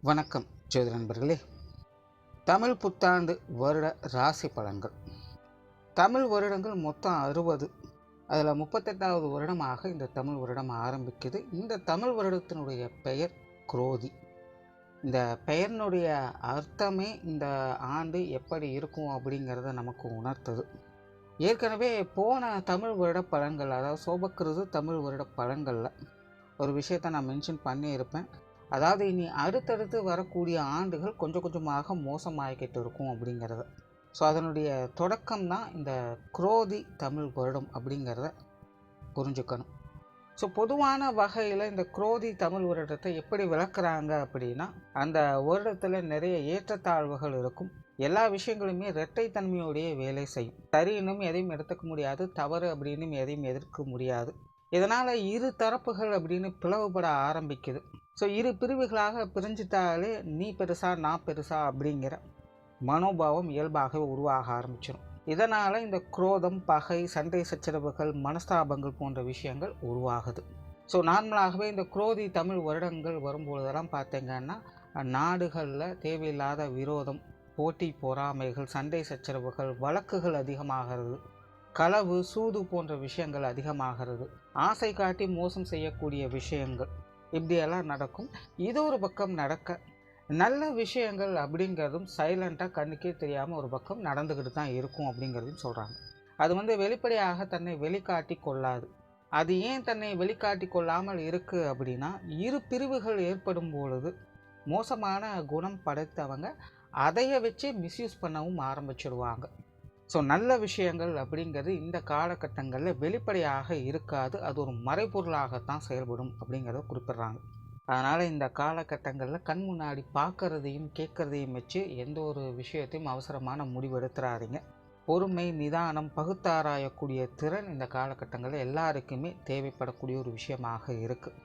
வணக்கம் ஜோதி நண்பர்களே. தமிழ் புத்தாண்டு வருட ராசி பலன்கள். தமிழ் வருடங்கள் மொத்தம் 60. அதில் 38வது வருடமாக இந்த தமிழ் வருடம் ஆரம்பிக்குது. இந்த தமிழ் வருடத்தினுடைய பெயர் குரோதி. இந்த பெயரினுடைய அர்த்தமே இந்த ஆண்டு எப்படி இருக்கும் அப்படிங்கிறத நமக்கு உணர்த்துது. ஏற்கனவே போன தமிழ் வருட பலன்கள், அதாவது சோபக்கிருது தமிழ் வருட பலன்களில் ஒரு விஷயத்தை நான் மென்ஷன் பண்ணியிருப்பேன். அதாவது இனி அடுத்தடுத்து வரக்கூடிய ஆண்டுகள் கொஞ்சம் கொஞ்சமாக மோசமாகிக்கிட்டு இருக்கும் அப்படிங்கிறத. ஸோ அதனுடைய தொடக்கம் தான் இந்த குரோதி தமிழ் வருடம் அப்படிங்கிறத புரிஞ்சுக்கணும். ஸோ பொதுவான வகையில் இந்த குரோதி தமிழ் வருடத்தை எப்படி விளக்குறாங்க அப்படின்னா, அந்த வருடத்தில் நிறைய ஏற்றத்தாழ்வுகள் இருக்கும். எல்லா விஷயங்களுமே இரட்டைத்தன்மையோடைய வேலை செய்யும். சரின்னும் எதையும் எடுத்துக்க முடியாது, தவறு அப்படின்னு எதையும் எதிர்க்க முடியாது. இதனால் இரு தரப்புகள் அப்படின்னு பிளவுபட ஆரம்பிக்குது. ஸோ இரு பிரிவுகளாக பிரிஞ்சிட்டாலே நீ பெருசா நான் பெருசா அப்படிங்கிற மனோபாவம் இயல்பாகவே உருவாக ஆரம்பிச்சிடும். இதனால் இந்த குரோதம், பகை, சண்டை சச்சரவுகள், மனஸ்தாபங்கள் போன்ற விஷயங்கள் உருவாகுது. ஸோ நார்மலாகவே இந்த குரோதி தமிழ் வருடங்கள் வரும்பொழுதெல்லாம் பார்த்தீங்கன்னா நாடுகளில் தேவையில்லாத விரோதம், போட்டி பொறாமைகள், சண்டை சச்சரவுகள், வழக்குகள் அதிகமாகிறது. களவு, சூது போன்ற விஷயங்கள் அதிகமாகிறது. ஆசை காட்டி மோசம் செய்யக்கூடிய விஷயங்கள் இப்படியெல்லாம் நடக்கும். இது ஒரு பக்கம் நடக்க, நல்ல விஷயங்கள் அப்படிங்கிறதும் சைலண்ட்டாக கண்ணுக்கே தெரியாமல் ஒரு பக்கம் நடந்துக்கிட்டு தான் இருக்கும் அப்படிங்கிறதையும் சொல்கிறாங்க. அது வெளிப்படையாக தன்னை வெளிக்காட்டி கொள்ளாது. அது ஏன் தன்னை வெளிக்காட்டி கொள்ளாமல் இருக்குது அப்படின்னா, இரு பிரிவுகள் ஏற்படும் பொழுது மோசமான குணம் படைத்தவங்க அதைய வச்சு மிஸ்யூஸ் பண்ணவும் ஆரம்பிச்சிடுவாங்க. ஸோ நல்ல விஷயங்கள் அப்படிங்கிறது இந்த காலகட்டங்களில் வெளிப்படையாக இருக்காது. அது ஒரு மறைபொருளாகத்தான் செயல்படும் அப்படிங்கிறத குறிப்பிட்றாங்க. அதனால் இந்த காலகட்டங்களில் கண் முன்னாடி பார்க்குறதையும் கேட்குறதையும் வச்சு எந்த ஒரு விஷயத்தையும் அவசரமான முடிவெடுத்துறாதீங்க. பொறுமை, நிதானம், பகுத்தாராயக்கூடிய திறன் இந்த காலகட்டங்களில் எல்லாருக்குமே தேவைப்படக்கூடிய ஒரு விஷயமாக இருக்குது.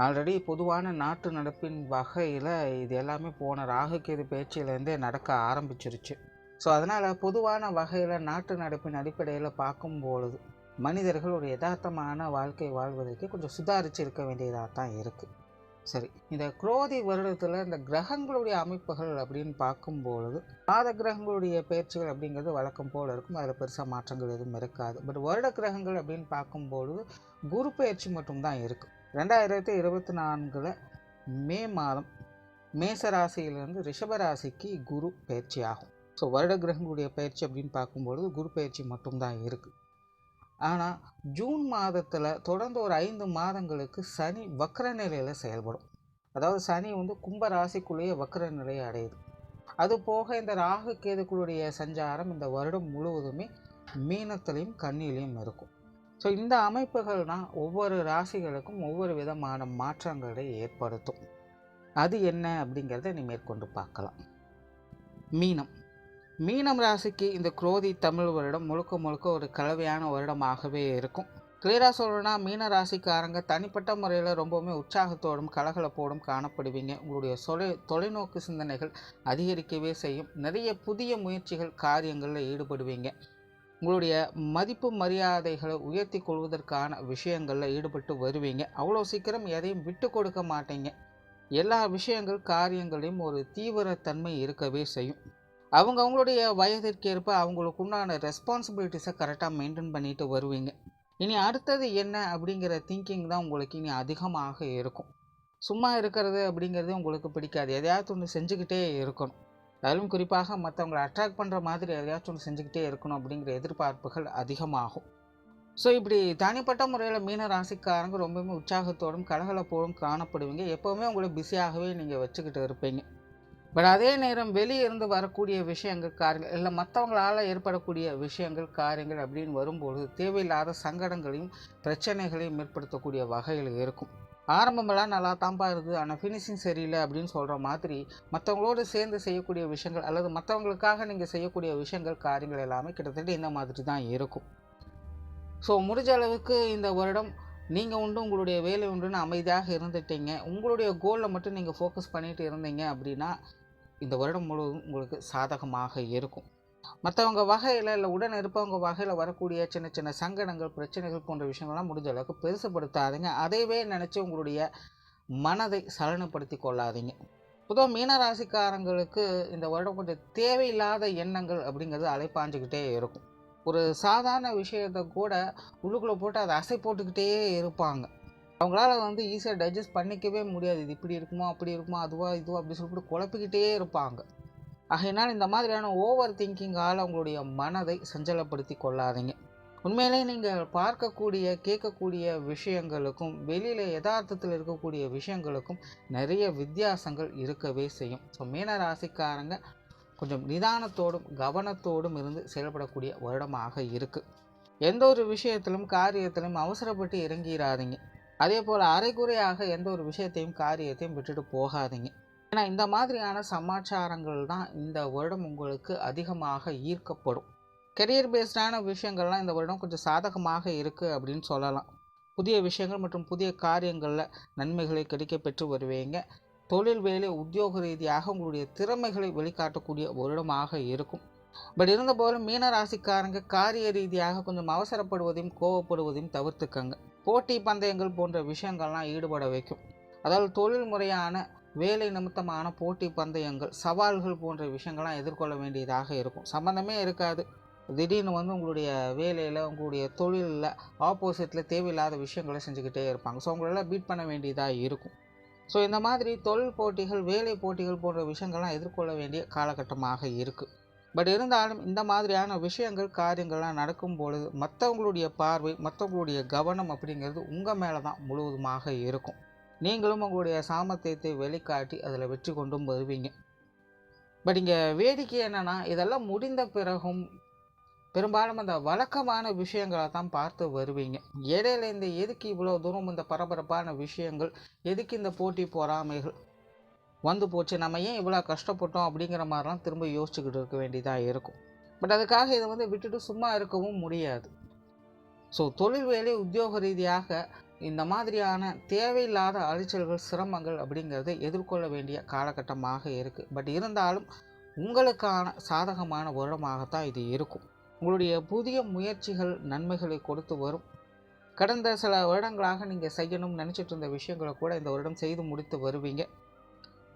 ஆல்ரெடி பொதுவான நாட்டு நடப்பின் வகையில் இது எல்லாமே போன ராகுகேது பேச்சிலேருந்தே நடக்க ஆரம்பிச்சிருச்சு. ஸோ அதனால் பொதுவான வகையில் நாட்டு நடப்பின் அடிப்படையில் பார்க்கும்பொழுது மனிதர்கள் ஒரு யதார்த்தமான வாழ்க்கை வாழ்வதற்கு கொஞ்சம் சுதாரித்து இருக்க வேண்டியதாக தான் இருக்குது. சரி, இந்த குரோதி வருடத்தில் இந்த கிரகங்களுடைய அமைப்புகள் அப்படின்னு பார்க்கும்பொழுது மாத கிரகங்களுடைய பயிற்சிகள் அப்படிங்கிறது வழக்கம் போல் இருக்கும். அதில் பெருசாக மாற்றங்கள் எதுவும் இருக்காது. பட் வருட கிரகங்கள் அப்படின்னு பார்க்கும்பொழுது குரு பயிற்சி மட்டும்தான் இருக்குது. 2024 மே மாதம் மேசராசியிலிருந்து ரிஷபராசிக்கு குரு பயிற்சி ஆகும். ஸோ வருட கிரகங்களுடைய பயிற்சி அப்படின்னு பார்க்கும்பொழுது குரு பயிற்சி மட்டும்தான் இருக்குது. ஆனால் ஜூன் மாதத்தில் தொடர்ந்து ஒரு 5 மாதங்களுக்கு சனி வக்ர நிலையில் செயல்படும். அதாவது சனி கும்ப ராசிக்குள்ளேயே வக்ர நிலையை அடையுது. அது போக இந்த ராகு கேதுக்களுடைய சஞ்சாரம் இந்த வருடம் முழுவதுமே மீனத்திலையும் கன்னியிலையும் இருக்கும். ஸோ இந்த அமைப்புகள் தான் ஒவ்வொரு ராசிகளுக்கும் ஒவ்வொரு விதமான மாற்றங்களை ஏற்படுத்தும். அது என்ன அப்படிங்கிறத நீ மேற்கொண்டு பார்க்கலாம். மீனம் ராசிக்கு இந்த குரோதி தமிழ் வருடம் முழுக்க முழுக்க ஒரு கலவையான வருடமாகவே இருக்கும். கிளியராக சொல்லணும்னா மீன ராசிக்காரங்க தனிப்பட்ட முறையில் ரொம்பவுமே உற்சாகத்தோடும் கலகலப்போடும் காணப்படுவீங்க. உங்களுடைய தொலைநோக்கு சிந்தனைகள் அதிகரிக்கவே செய்யும். நிறைய புதிய முயற்சிகள், காரியங்களில் ஈடுபடுவீங்க. உங்களுடைய மதிப்பு மரியாதைகளை உயர்த்தி கொள்வதற்கான விஷயங்களில் ஈடுபட்டு வருவீங்க. அவ்வளோ சீக்கிரம் எதையும் விட்டு கொடுக்க மாட்டீங்க. எல்லா விஷயங்கள், காரியங்களையும் ஒரு தீவிரத்தன்மை இருக்கவே செய்யும். அவங்களுடைய வயதிற்கேற்ப அவங்களுக்கு உண்டான ரெஸ்பான்சிபிலிட்டிஸை கரெக்டாக மெயின்டைன் பண்ணிட்டு வருவீங்க. இனி அடுத்தது என்ன அப்படிங்கிற திங்கிங் தான் உங்களுக்கு இனி அதிகமாக இருக்கும். சும்மா இருக்கிறது அப்படிங்கிறது உங்களுக்கு பிடிக்காது. எதையாச்சும் ஒன்று செஞ்சுக்கிட்டே இருக்கணும். அதிலும் குறிப்பாக மற்றவங்களை அட்ராக்ட் பண்ணுற மாதிரி எதையாச்சும் ஒன்று செஞ்சுக்கிட்டே இருக்கணும் அப்படிங்கிற எதிர்பார்ப்புகள் அதிகமாகும். ஸோ இப்படி தனிப்பட்ட முறையில் மீன ராசிக்காரங்க ரொம்பவுமே உற்சாகத்தோடும் கலகலப்போடும் காணப்படுவீங்க. எப்போவுமே உங்களை பிஸியாகவே நீங்கள் வச்சுக்கிட்டு இருப்பீங்க. பட் அதே நேரம் வெளியே இருந்து வரக்கூடிய விஷயங்கள், காரியங்கள் இல்லை மற்றவங்களால் ஏற்படக்கூடிய விஷயங்கள், காரியங்கள் அப்படின்னு வரும்பொழுது தேவையில்லாத சங்கடங்களையும் பிரச்சனைகளையும் ஏற்படுத்தக்கூடிய வகையில் இருக்கும். ஆரம்பமெல்லாம் நல்லா தான்ப்பா இருக்குது, ஆனால் ஃபினிஷிங் சரியில்லை அப்படின்னு சொல்கிற மாதிரி மற்றவங்களோடு சேர்ந்து செய்யக்கூடிய விஷயங்கள் அல்லது மற்றவங்களுக்காக நீங்கள் செய்யக்கூடிய விஷயங்கள், காரியங்கள் எல்லாமே கிட்டத்தட்ட இந்த மாதிரி தான் இருக்கும். ஸோ முடிஞ்ச அளவுக்கு இந்த வருடம் நீங்கள் உங்களுடைய வேலை உண்டுன்னு அமைதியாக இருந்துட்டீங்க. உங்களுடைய கோலில் மட்டும் நீங்கள் ஃபோக்கஸ் பண்ணிட்டு இருந்தீங்க அப்படின்னா இந்த வருடம் முழுவதும் உங்களுக்கு சாதகமாக இருக்கும். மற்றவங்க வகையில் இல்லை உடன் இருப்பவங்க வகையில் வரக்கூடிய சின்ன சின்ன சங்கடங்கள், பிரச்சனைகள் போன்ற விஷயங்கள்லாம் முடிஞ்ச அளவுக்கு பெருசுப்படுத்தாதீங்க. அதைவே நினச்சி உங்களுடைய மனதை சலனப்படுத்தி கொள்ளாதீங்க. பொதுவாக மீனராசிக்காரங்களுக்கு இந்த வருடம் கொஞ்சம் தேவையில்லாத எண்ணங்கள் அப்படிங்கிறது அலைப்பாஞ்சிக்கிட்டே இருக்கும். ஒரு சாதாரண விஷயத்தை கூட உள்ளுக்குள்ளே போட்டு அதை அசை போட்டுக்கிட்டே இருப்பாங்க. அவங்களால ஈஸியாக டைஜஸ்ட் பண்ணிக்கவே முடியாது. இது இப்படி இருக்குமா, அப்படி இருக்குமா, அதுவா இதுவா அப்படி சொல்லிட்டு குழப்பிக்கிட்டே இருப்பாங்க. ஆகையினால் இந்த மாதிரியான ஓவர் திங்கிங்கால் அவங்களுடைய மனதை சஞ்சலப்படுத்தி கொள்ளாதீங்க. உண்மையிலே நீங்கள் பார்க்கக்கூடிய கேட்கக்கூடிய விஷயங்களுக்கும் வெளியில் யதார்த்தத்தில் இருக்கக்கூடிய விஷயங்களுக்கும் நிறைய வித்தியாசங்கள் இருக்கவே செய்யும். ஸோ மீனராசிக்காரங்க கொஞ்சம் நிதானத்தோடும் கவனத்தோடும் இருந்து செயல்படக்கூடிய வருடமாக இருக்குது. எந்த ஒரு விஷயத்திலும் காரியத்திலும் அவசரப்பட்டு இறங்கிடாதீங்க. அதே போல் அரைகுறையாக எந்த ஒரு விஷயத்தையும் காரியத்தையும் விட்டுட்டு போகாதீங்க. ஏன்னா இந்த மாதிரியான சமாச்சாரங்கள் தான் இந்த வருடம் உங்களுக்கு அதிகமாக ஈர்க்கப்படும். கெரியர் பேஸ்டான விஷயங்கள்லாம் இந்த வருடம் கொஞ்சம் சாதகமாக இருக்குது அப்படின்னு சொல்லலாம். புதிய விஷயங்கள் மற்றும் புதிய காரியங்களில் நன்மைகளை கிடைக்க பெற்று வருவீங்க. தொழில் வேலை உத்தியோக ரீதியாக உங்களுடைய திறமைகளை வெளிக்காட்டக்கூடிய வருடமாக இருக்கும். பட் இருந்தபோதும் மீனராசிக்காரங்க காரிய ரீதியாக கொஞ்சம் அவசரப்படுவதையும் கோவப்படுவதையும் தவிர்த்துக்கங்க. போட்டி பந்தயங்கள் போன்ற விஷயங்கள்லாம் ஈடுபட வைக்கும். அதாவது தொழில் முறையான வேலை நிமித்தமான போட்டி பந்தயங்கள் சவால்கள் போன்ற விஷயங்கள்லாம் எதிர்கொள்ள வேண்டியதாக இருக்கும். சம்மந்தமே இருக்காது, திடீர்னு உங்களுடைய வேலையில் உங்களுடைய தொழிலில் ஆப்போசிட்டில் தேவையில்லாத விஷயங்களை செஞ்சுக்கிட்டே இருப்பாங்க. ஸோ உங்களெல்லாம் பீட் பண்ண வேண்டியதாக இருக்கும். ஸோ இந்த மாதிரி தொழில் போட்டிகள் வேலை போட்டிகள் போன்ற விஷயங்கள்லாம் எதிர்கொள்ள வேண்டிய காலகட்டமாக இருக்குது. பட் இருந்தாலும் இந்த மாதிரியான விஷயங்கள் காரியங்கள்லாம் நடக்கும் பொழுது மற்றவங்களுடைய பார்வை மற்றவங்களுடைய கவனம் அப்படிங்கிறது உங்கள் மேலே தான் முழுவதுமாக இருக்கும். நீங்களும் உங்களுடைய சாமர்த்தியத்தை வெளிக்காட்டி அதில் வெற்றி கொண்டும் வருவீங்க. பட் இங்கே வேடிக்கை என்னென்னா, இதெல்லாம் முடிந்த பிறகும் பெரும்பாலும் அந்த வழக்கமான விஷயங்களை தான் பார்த்து வருவீங்க. இடையில இந்த எதுக்கு இவ்வளோ தூரம் இந்த பரபரப்பான விஷயங்கள், எதுக்கு இந்த போட்டி பொறாமைகள் வந்து போச்சு, நம்ம ஏன் இவ்வளோ கஷ்டப்பட்டோம் அப்படிங்கிற மாதிரிலாம் திரும்ப யோசிச்சுக்கிட்டு இருக்க வேண்டியதாக இருக்கும். பட் அதுக்காக இதை விட்டுட்டு சும்மா இருக்கவும் முடியாது. ஸோ தொழில் வேலை உத்தியோக ரீதியாக இந்த மாதிரியான தேவையில்லாத அலைச்சல்கள் சிரமங்கள் அப்படிங்கிறத எதிர்கொள்ள வேண்டிய காலகட்டமாக இருக்குது. பட் இருந்தாலும் உங்களுக்கான சாதகமான வருடமாகத்தான் இது இருக்கும். உங்களுடைய புதிய முயற்சிகள் நன்மைகளை கொடுத்து வரும். கடந்த சில வருடங்களாக நீங்கள் செய்யணும்னு நினச்சிட்டு இருந்த விஷயங்களை கூட இந்த வருடம் செய்து முடித்து வருவீங்க.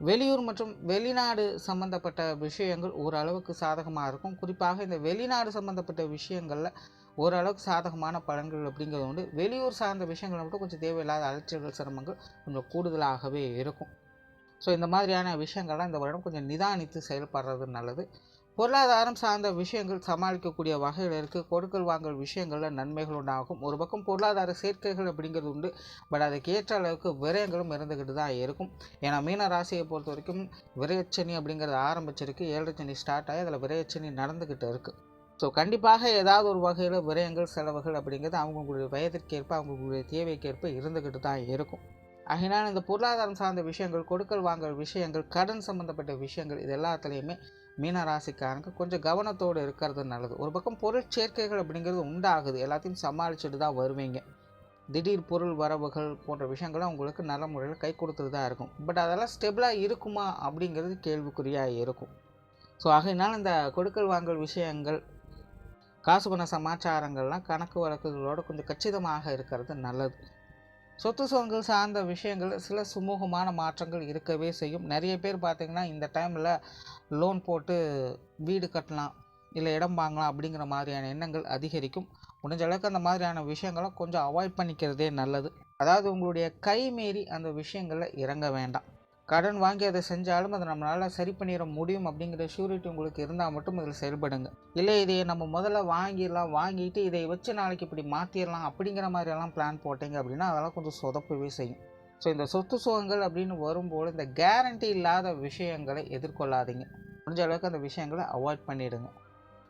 வெளியூர் மற்றும் வெளிநாடு சம்மந்தப்பட்ட விஷயங்கள் ஓரளவுக்கு சாதகமாக இருக்கும். குறிப்பாக இந்த வெளிநாடு சம்மந்தப்பட்ட விஷயங்களில் ஓரளவுக்கு சாதகமான பலன்கள் அப்படிங்கிறது உண்டு. வெளியூர் சார்ந்த விஷயங்களை மட்டும் கொஞ்சம் தேவையில்லாத அலைச்சல்கள் சிரமங்கள் கொஞ்சம் கூடுதலாகவே இருக்கும். ஸோ இந்த மாதிரியான விஷயங்கள்லாம் இந்த வருடம் கொஞ்சம் நிதானித்து செயல்படுறது நல்லது. பொருளாதாரம் சார்ந்த விஷயங்கள் சமாளிக்கக்கூடிய வகையில் இருக்குது. கொடுக்கல் வாங்கல் விஷயங்களில் நன்மைகள் உண்டாகும். ஒரு பக்கம் பொருளாதார சேர்க்கைகள் அப்படிங்கிறது உண்டு. பட் அதுக்கு ஏற்ற அளவுக்கு விரயங்களும் இருந்துக்கிட்டு தான் இருக்கும். ஏன்னா மீன ராசியை பொறுத்த வரைக்கும் விரயச்சனி அப்படிங்கிறது ஆரம்பிச்சிருக்கு. 7 சனி ஸ்டார்ட் ஆகி அதில் விரயச்சனி நடந்துக்கிட்டு இருக்குது. ஸோ கண்டிப்பாக ஏதாவது ஒரு வகையில் விரயங்கள் செலவுகள் அப்படிங்கிறது அவங்களுடைய வயதிற்கேற்ப அவங்களுடைய தேவைக்கேற்ப இருந்துக்கிட்டு தான் இருக்கும். ஆகினால் இந்த பொருளாதாரம் சார்ந்த விஷயங்கள், கொடுக்கல் வாங்கல் விஷயங்கள், கடன் சம்மந்தப்பட்ட விஷயங்கள் இது எல்லாத்துலேயுமே மீனராசிக்காரங்க கொஞ்சம் கவனத்தோடு இருக்கிறது நல்லது. ஒரு பக்கம் பொருள் சேர்க்கைகள் அப்படிங்கிறது உண்டாகுது. எல்லாத்தையும் சமாளிச்சுட்டு தான் வருவீங்க. திடீர் பொருள் வரவுகள் போன்ற விஷயங்கள்லாம் உங்களுக்கு நல்ல முறையில் கை கொடுத்துட்டு தான் இருக்கும். பட் அதெல்லாம் ஸ்டெபிளாக இருக்குமா அப்படிங்கிறது கேள்விக்குறியாக இருக்கும். ஸோ ஆகையினால் இந்த கொடுக்கல் வாங்கல் விஷயங்கள், காசு பண சமாச்சாரங்கள்லாம் கணக்கு வழக்குகளோடு கொஞ்சம் கச்சிதமாக இருக்கிறது நல்லது. சொத்து சுகங்கள் சார்ந்த விஷயங்கள் சில சுமூகமான மாற்றங்கள் இருக்கவே செய்யும். நிறைய பேர் பார்த்திங்கன்னா இந்த டைமில் லோன் போட்டு வீடு கட்டலாம், இல்லை இடம் வாங்கலாம் அப்படிங்கிற மாதிரியான எண்ணங்கள் அதிகரிக்கும். முடிஞ்ச அளவுக்கு அந்த மாதிரியான விஷயங்களை கொஞ்சம் அவாய்ட் பண்ணிக்கிறதே நல்லது. அதாவது உங்களுடைய கை மீறி அந்த விஷயங்களில் இறங்க வேண்டாம். கடன் வாங்கி அதை செஞ்சாலும் அதை நம்மளால் சரி பண்ணிட முடியும் அப்படிங்கிற ஷூரிட்டி உங்களுக்கு இருந்தால் மட்டும் இதில் செயல்படுங்க. இல்லை இதை நம்ம முதல்ல வாங்கிடலாம், வாங்கிட்டு இதை வச்சு நாளைக்கு இப்படி மாற்றிடலாம் அப்படிங்கிற மாதிரியெல்லாம் பிளான் போட்டிங்க அப்படின்னா அதெல்லாம் கொஞ்சம் சொதப்பவே செய்யும். ஸோ இந்த சொத்து சுகங்கள் அப்படின்னு வரும்போது இந்த கேரண்டி இல்லாத விஷயங்களை எதிர்கொள்ளாதீங்க. முடிஞ்ச அளவுக்கு அந்த விஷயங்களை அவாய்ட் பண்ணிவிடுங்க.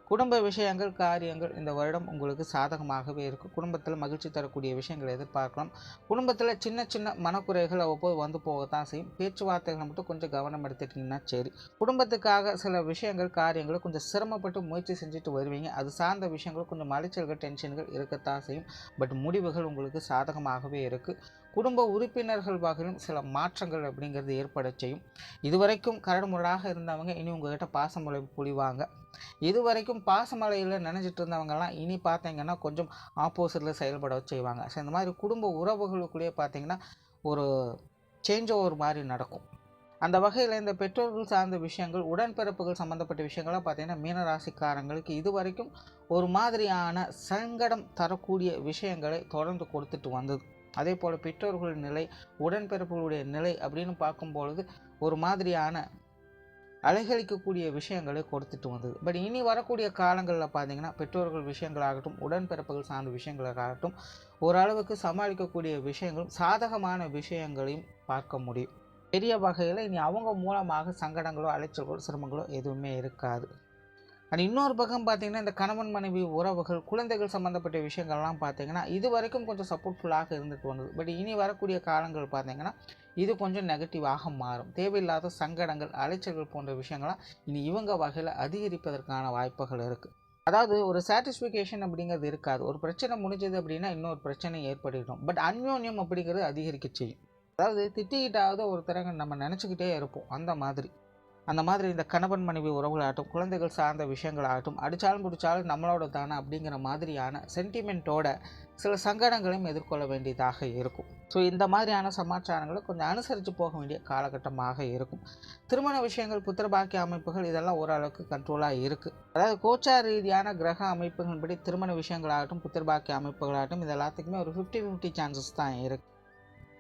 குடும்ப விஷயங்கள் காரியங்கள் இந்த வருடம் உங்களுக்கு சாதகமாகவே இருக்கும். குடும்பத்தில் மகிழ்ச்சி தரக்கூடிய விஷயங்களை எதிர்பார்க்கலாம். குடும்பத்தில் சின்ன சின்ன மனக்குறைகள் அவ்வப்போது வந்து போகத்தான் செய்யும். பேச்சுவார்த்தைகளை மட்டும் கொஞ்சம் கவனம் எடுத்துட்டிங்கன்னா சரி. குடும்பத்துக்காக சில விஷயங்கள் காரியங்களை கொஞ்சம் சிரமப்பட்டு முயற்சி செஞ்சுட்டு வருவீங்க. அது சார்ந்த விஷயங்கள் கொஞ்சம் அலைச்சல்கள் டென்ஷன்கள் இருக்கத்தான் செய்யும். பட் முடிவுகள் உங்களுக்கு சாதகமாகவே இருக்குது. குடும்ப உறுப்பினர்கள் வகையிலும் சில மாற்றங்கள் அப்படிங்கிறது ஏற்பட செய்யும். இதுவரைக்கும் கரடுமுரடாக இருந்தவங்க இனி உங்கள்கிட்ட பாசமழை பொழிவாங்க. இதுவரைக்கும் பாசமலையில் நினைச்சிட்டு இருந்தவங்கெல்லாம் இனி பார்த்தீங்கன்னா கொஞ்சம் ஆப்போசிட்டில் செயல்பட செய்வாங்க. ஸோ இந்த மாதிரி குடும்ப உறவுகளுக்குள்ளேயே பார்த்தீங்கன்னா ஒரு சேஞ்ச் ஓவர் மாதிரி நடக்கும். அந்த வகையில் இந்த பெற்றோர்கள் சார்ந்த விஷயங்கள், உடன்பிறப்புகள் சம்மந்தப்பட்ட விஷயங்கள்லாம் பார்த்திங்கன்னா மீனராசிக்காரங்களுக்கு இதுவரைக்கும் ஒரு மாதிரியான சங்கடம் தரக்கூடிய விஷயங்களை தொடர்ந்து கொடுத்துட்டு வந்தது. அதே போல் பெற்றோர்கள் நிலை, உடன்பிறப்புகளுடைய நிலை அப்படின்னு பார்க்கும்பொழுது ஒரு மாதிரியான அலைகழிக்கக்கூடிய விஷயங்களை கொடுத்துட்டு வந்தது. பட் இனி வரக்கூடிய காலங்களில் பார்த்திங்கன்னா பெற்றோர்கள் விஷயங்களாகட்டும், உடன்பிறப்புகள் சார்ந்த விஷயங்களாகட்டும் ஓரளவுக்கு சமாளிக்கக்கூடிய விஷயங்களும் சாதகமான விஷயங்களையும் பார்க்க முடியும். பெரிய வகையில் இனி அவங்க மூலமாக சங்கடங்களோ, அலைச்சல்களோ, சிரமங்களோ எதுவுமே இருக்காது. அண்ட் இன்னொரு பக்கம் பார்த்திங்கன்னா இந்த கணவன் மனைவி உறவுகள், குழந்தைகள் சம்மந்தப்பட்ட விஷயங்கள்லாம் பார்த்திங்கன்னா இது வரைக்கும் கொஞ்சம் சப்போர்ட்ஃபுல்லாக இருந்துட்டு வந்தது. பட் இனி வரக்கூடிய காலங்கள் பார்த்திங்கன்னா இது கொஞ்சம் நெகட்டிவாக மாறும். தேவையில்லாத சங்கடங்கள், அலைச்சல்கள் போன்ற விஷயங்கள்லாம் இனி இவங்க வகையில் அதிகரிப்பதற்கான வாய்ப்புகள் இருக்குது. அதாவது ஒரு சாட்டிஸ்ஃபிகேஷன் அப்படிங்கிறது இருக்காது. ஒரு பிரச்சனை முடிஞ்சது அப்படின்னா இன்னொரு பிரச்சனை ஏற்படுகிறோம். பட் அந்யோன்யம் அப்படிங்கிறது அதிகரிக்க செய்யும். அதாவது திட்டிக்கிட்டாவது ஒருத்தரங்க நம்ம நினச்சிக்கிட்டே இருப்போம். அந்த மாதிரி இந்த கணவன் மனைவி உறவுகளாகட்டும், குழந்தைகள் சார்ந்த விஷயங்களாகட்டும், அடித்தாலும் பிடிச்சாலும் நம்மளோட தானே அப்படிங்கிற மாதிரியான சென்டிமெண்ட்டோட சில சங்கடங்களையும் எதிர்கொள்ள வேண்டியதாக இருக்கும். ஸோ இந்த மாதிரியான சமாச்சாரங்களை கொஞ்சம் அனுசரித்து போக வேண்டிய காலகட்டமாக இருக்கும். திருமண விஷயங்கள், புத்திரபாக்கிய அமைப்புகள் இதெல்லாம் ஓரளவுக்கு கண்ட்ரோலாக இருக்குது. அதாவது கோச்சார ரீதியான கிரக அமைப்புகளின்படி திருமண விஷயங்களாகட்டும், புத்திரபாக்கிய அமைப்புகளாகட்டும் இது எல்லாத்துக்குமே ஒரு 50-50 சான்சஸ் தான் இருக்குது.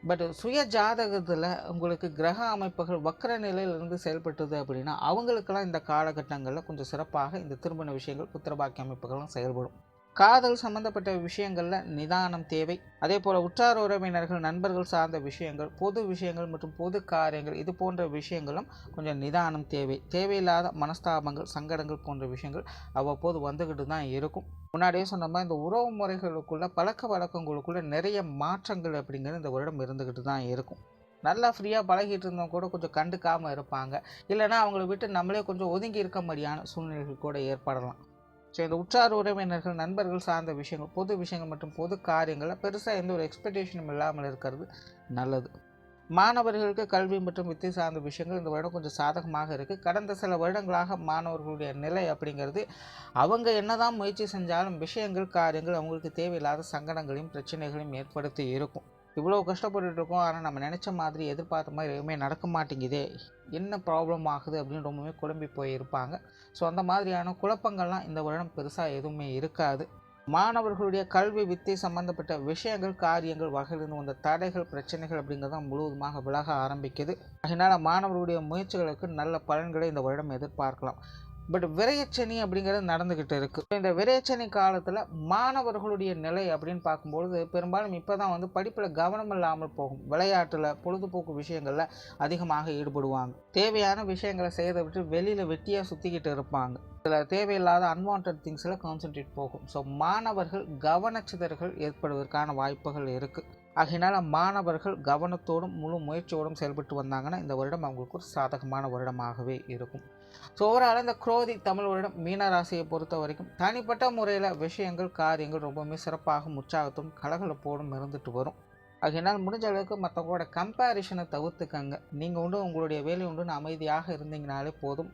பட் சுய ஜாதகத்தில் உங்களுக்கு கிரக அமைப்புகள் வக்கர நிலையிலிருந்து செயல்பட்டுது அப்படின்னா அவங்களுக்கெல்லாம் இந்த காலகட்டங்களில் கொஞ்சம் சிறப்பாக இந்த திருமண விஷயங்கள், புத்திரபாக்கிய அமைப்புகள்லாம் செயல்படும். காதல் சம்பந்தப்பட்ட விஷயங்களில் நிதானம் தேவை. அதே போல் உற்றார் உறவினர்கள், நண்பர்கள் சார்ந்த விஷயங்கள், பொது விஷயங்கள் மற்றும் பொது காரியங்கள் இது போன்ற விஷயங்களும் கொஞ்சம் நிதானம் தேவை. தேவையில்லாத மனஸ்தாபங்கள், சங்கடங்கள் போன்ற விஷயங்கள் அவ்வப்போது வந்துக்கிட்டு தான் இருக்கும். முன்னாடியே சொன்ன மாதிரி இந்த உறவு முறைகளுக்குள்ள, பழக்க வழக்கங்களுக்குள்ள நிறைய மாற்றங்கள் அப்படிங்கிறது இந்த வருடம் இருந்துக்கிட்டு தான் இருக்கும். நல்லா ஃப்ரீயாக பழகிட்டு இருந்தவங்க கூட கொஞ்சம் கண்டுக்காமல் இருப்பாங்க. இல்லைனா அவங்கள விட்டு நம்மளே கொஞ்சம் ஒதுங்கி இருக்க மாதிரியான சூழ்நிலைகள் கூட ஏற்படலாம். ஸோ இந்த உற்றார் உறவினர்கள், நண்பர்கள் சார்ந்த விஷயங்கள், பொது விஷயங்கள் மற்றும் பொது காரியங்களில் பெருசாக எந்த ஒரு எக்ஸ்பெக்டேஷனும் இல்லாமல் இருக்கிறது நல்லது. மாணவர்களுக்கு கல்வி மற்றும் வித்தை சார்ந்த விஷயங்கள் இந்த வருடம் கொஞ்சம் சாதகமாக இருக்குது. கடந்த சில வருடங்களாக மாணவர்களுடைய நிலை அப்படிங்கிறது அவங்க என்னதான் முயற்சி செஞ்சாலும் விஷயங்கள், காரியங்கள் அவங்களுக்கு தேவையில்லாத சங்கடங்களையும் பிரச்சனைகளையும் ஏற்படுத்தி இருக்கும். இவ்வளோ கஷ்டப்பட்டுட்டு இருக்கோம், ஆனால் நம்ம நினச்ச மாதிரி, எதிர்பார்த்த மாதிரி எதுவுமே நடக்க மாட்டேங்குதே, என்ன ப்ராப்ளம் ஆகுது அப்படின்னு ரொம்பவே குழம்பி போயிருப்பாங்க. ஸோ அந்த மாதிரியான குழப்பங்கள்லாம் இந்த வருடம் பெருசாக எதுவுமே இருக்காது. மாணவர்களுடைய கல்வி, வித்தை சம்பந்தப்பட்ட விஷயங்கள், காரியங்கள் வகையிலிருந்து வந்த தடைகள், பிரச்சனைகள் அப்படிங்கிறதான் முழுவதுமாக விலக ஆரம்பிக்குது. அதனால் மாணவர்களுடைய முயற்சிகளுக்கு நல்ல பலன்களை இந்த வருடம் எதிர்பார்க்கலாம். பட் விரையச்சனி அப்படிங்கிறது நடந்துக்கிட்டு இருக்குது. இந்த விரையச்சனி காலத்தில் மாணவர்களுடைய நிலை அப்படின்னு பார்க்கும்பொழுது பெரும்பாலும் இப்போ தான் படிப்பில் கவனம் இல்லாமல் போகும். விளையாட்டில், பொழுதுபோக்கு விஷயங்களில் அதிகமாக ஈடுபடுவாங்க. தேவையான விஷயங்களை செய்கிறத விட்டு வெளியில் வெட்டியாக சுற்றிக்கிட்டு இருப்பாங்க. இதில் தேவையில்லாத அன்வான்ட் திங்ஸில் கான்சன்ட்ரேட் போகும். ஸோ மாணவர்கள் கவனச்சிதறல்கள் ஏற்படுவதற்கான வாய்ப்புகள் இருக்குது. ஆகையினால் மாணவர்கள் கவனத்தோடும் முழு முயற்சியோடும் செயல்பட்டு வந்தாங்கன்னா இந்த வருடம் அவங்களுக்கு ஒரு சாதகமான வருடமாகவே இருக்கும். ஸோ ஓவரால் இந்த குரோதி தமிழ் வருடம் மீனராசியை பொறுத்த வரைக்கும் தனிப்பட்ட முறையில் விஷயங்கள், காரியங்கள் ரொம்பவுமே சிறப்பாகவும் உற்சாகத்தோடும் கலகலப்போடும் இருந்துட்டு வரும். ஆகையினால் முடிஞ்ச அளவுக்கு மற்றவங்களோட கம்பேரிஷனை தவிர்த்துக்கங்க. நீங்கள் உங்களுடைய வேலை அமைதியாக இருந்தீங்கனாலே போதும்.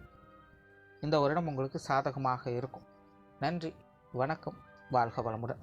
இந்த வருடம் உங்களுக்கு சாதகமாக இருக்கும். நன்றி, வணக்கம், வாழ்க வளமுடன்.